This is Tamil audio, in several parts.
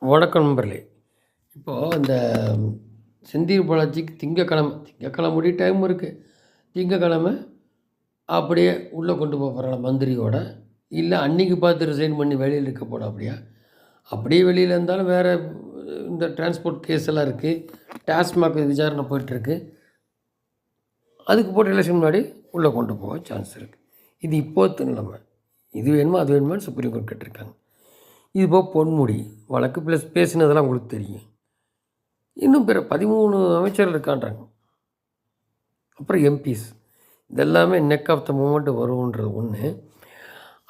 வணக்கம் நண்பர்களே. இப்போது இந்த செந்தில் பாலாஜிக்கு திங்கக்கிழமை முடிய டைம் இருக்குது. திங்கக்கிழமை அப்படியே உள்ளே கொண்டு போகிறாங்களா மந்திரியோட, இல்லை அன்னைக்கு பார்த்து ரிசைன் பண்ணி வெளியில் இருக்க போகிறாப்படியா? அப்படியே வெளியில் இருந்தாலும் வேறு இந்த டிரான்ஸ்போர்ட் கேஸ் எல்லாம் இருக்குது. டாஸ்மாக் விசாரணை போயிட்டுருக்கு. அதுக்கு போட்டு எலெக்ஷன் முன்னாடி உள்ளே கொண்டு போக சான்ஸ் இருக்குது. இது இப்போது நிலைமை. இது வேணுமா அது வேணுமான்னு சுப்ரீம் கோர்ட் கேட்டிருக்காங்க. இது போக பொன்முடி வழக்கு ப்ளஸ் பேசினதெல்லாம் உங்களுக்கு தெரியும். இன்னும் பிற 13 அமைச்சர்கள் இருக்கான்றாங்க. அப்புறம் எம்பிஸ் இதெல்லாமே நெக் ஆஃப் த மூமெண்ட் வரும்ன்றது ஒன்று.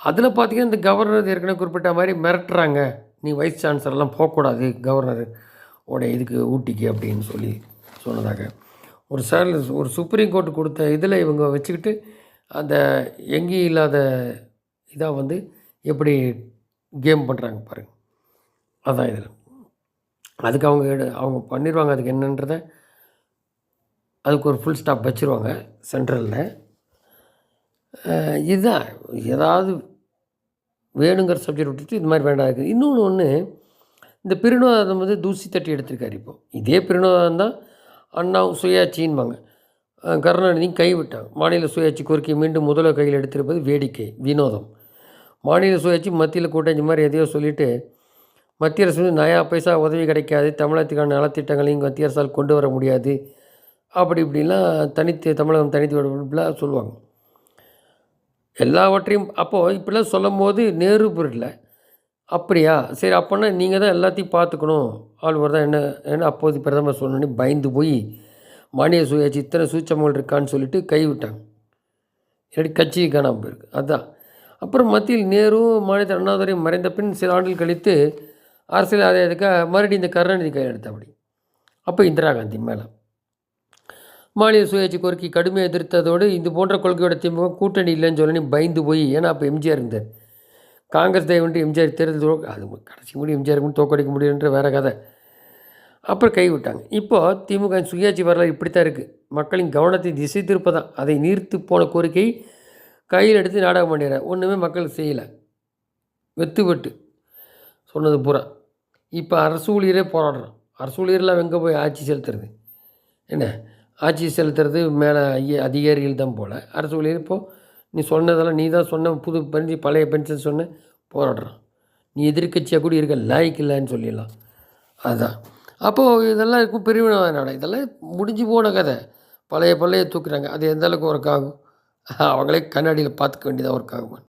அதில் பார்த்தீங்கன்னா இந்த கவர்னர் ஏற்கனவே குறிப்பிட்ட மாதிரி மிரட்டுறாங்க. நீ வைஸ் சான்சலர்லாம் போகக்கூடாது கவர்னர் உடைய இதுக்கு ஊட்டிக்கு அப்படின்னு சொல்லி சொன்னதாக ஒரு சுப்ரீம் கோர்ட் கொடுத்த இதில் இவங்க வச்சுக்கிட்டு அந்த எங்கேயும் இல்லாத இதாக எப்படி கேம் பண்ணுறாங்க பாருங்கள். அதுதான் இதில் அதுக்கு அவங்க பண்ணிடுவாங்க. அதுக்கு என்னன்றதை அதுக்கு ஒரு ஃபுல் ஸ்டாப் வச்சுருவாங்க சென்ட்ரலில். இதுதான் ஏதாவது வேணுங்கிற சப்ஜெக்ட் விட்டுட்டு இது மாதிரி வேண்டாம் இருக்குது. இன்னொன்று இந்த பிரினோதம் தூசி தட்டி எடுத்திருக்காரு. இப்போது இதே பிரினோதம் தான் அண்ணாவும் சுயாட்சின்பாங்க. கருணாநிதியும் கைவிட்டாங்க. மாநில சுயாட்சி கோரிக்கை மீண்டும் முதல்வர் கையில் எடுத்திருப்பது வேடிக்கை வினோதம். மாநில சுயாட்சி மத்தியில் கூட்டணி மாதிரி எதையோ சொல்லிவிட்டு மத்திய அரசு நயா பைசா உதவி கிடைக்காது, தமிழகத்துக்கான நலத்திட்டங்களையும் மத்திய அரசால் கொண்டு வர முடியாது, அப்படி இப்படிலாம் தமிழகம் தனித்து விடலாம் சொல்லுவாங்க. எல்லாவற்றையும் அப்போது இப்படிலாம் சொல்லும் போது நேரு பொருள் அப்படியா சரி அப்போனா நீங்கள் தான் எல்லாத்தையும் பார்த்துக்கணும் ஆளுவர் தான் என்ன அப்போது பிரதமர் சொன்னோன்னே பயந்து போய் மாநில சுயாட்சி இத்தனை சூச்சமங்கள் இருக்கான்னு சொல்லிட்டு கைவிட்டாங்க. இல்லாட்டி கட்சி காணாமல் போயிருக்கு. அதுதான் அப்புறம் மத்தியில் நேரு மாநில அண்ணாதுரை மறைந்த பின் சில ஆண்டுகள் கழித்து அரசியல் ஆதாயத்துக்காக மறுபடியும் இந்த கருணாநிதி கையில் எடுத்தபடி. அப்போ இந்திரா காந்தி மேலே மாநில சுயாட்சி கோரிக்கை கடுமையாக எதிர்த்ததோடு இது போன்ற கொள்கையோட திமுக கூட்டணி இல்லைன்னு சொல்லி பயந்து போய், ஏன்னா அப்போ எம்ஜிஆர் இருந்தார். காங்கிரஸ் தயவுன்ட்டு எம்ஜிஆர் தேர்தல் அது கடைசி முடியும் எம்ஜிஆருக்கு தோக்கடிக்க முடியுன்ற வேறு கதை. அப்புறம் கைவிட்டாங்க. இப்போது திமுக சுயாட்சி வரலாறு இப்படி தான் இருக்குது. மக்களின் கவனத்தை திசை திருப்பதான். அதை நீர்த்து போன கோரிக்கை கையில் எடுத்து நாடகம் பண்ணிடுறேன். ஒன்றுமே மக்கள் செய்யலை. வெட்டு சொன்னது பூரா. இப்போ அரசு ஊழியரே போராடுறோம். அரசு ஊழியர்லாம் எங்கே போய் ஆட்சி செலுத்துறது? என்ன ஆட்சி செலுத்துறது மேலே அதிகாரிகள் தான் போல். அரசு ஊழியர் இப்போது நீ சொன்னதெல்லாம் நீ தான் சொன்ன புது பழைய பென்ஷன் சொன்ன போராடுறான். நீ எதிர்கட்சியாக கூட இருக்க லாய்க்கு இல்லைன்னு சொல்லிடலாம். அதுதான் அப்போது இதெல்லாம் இருக்கும் பிரிவினை நாடு. இதெல்லாம் முடிஞ்சு போன கதை. பழைய தூக்குறாங்க. அது எந்த அளவுக்கு ஒர்க் ஆகும்? அவங்களே கண்ணாடியில் பார்த்துக்க வேண்டியதாக ஒர்க் ஆகும்.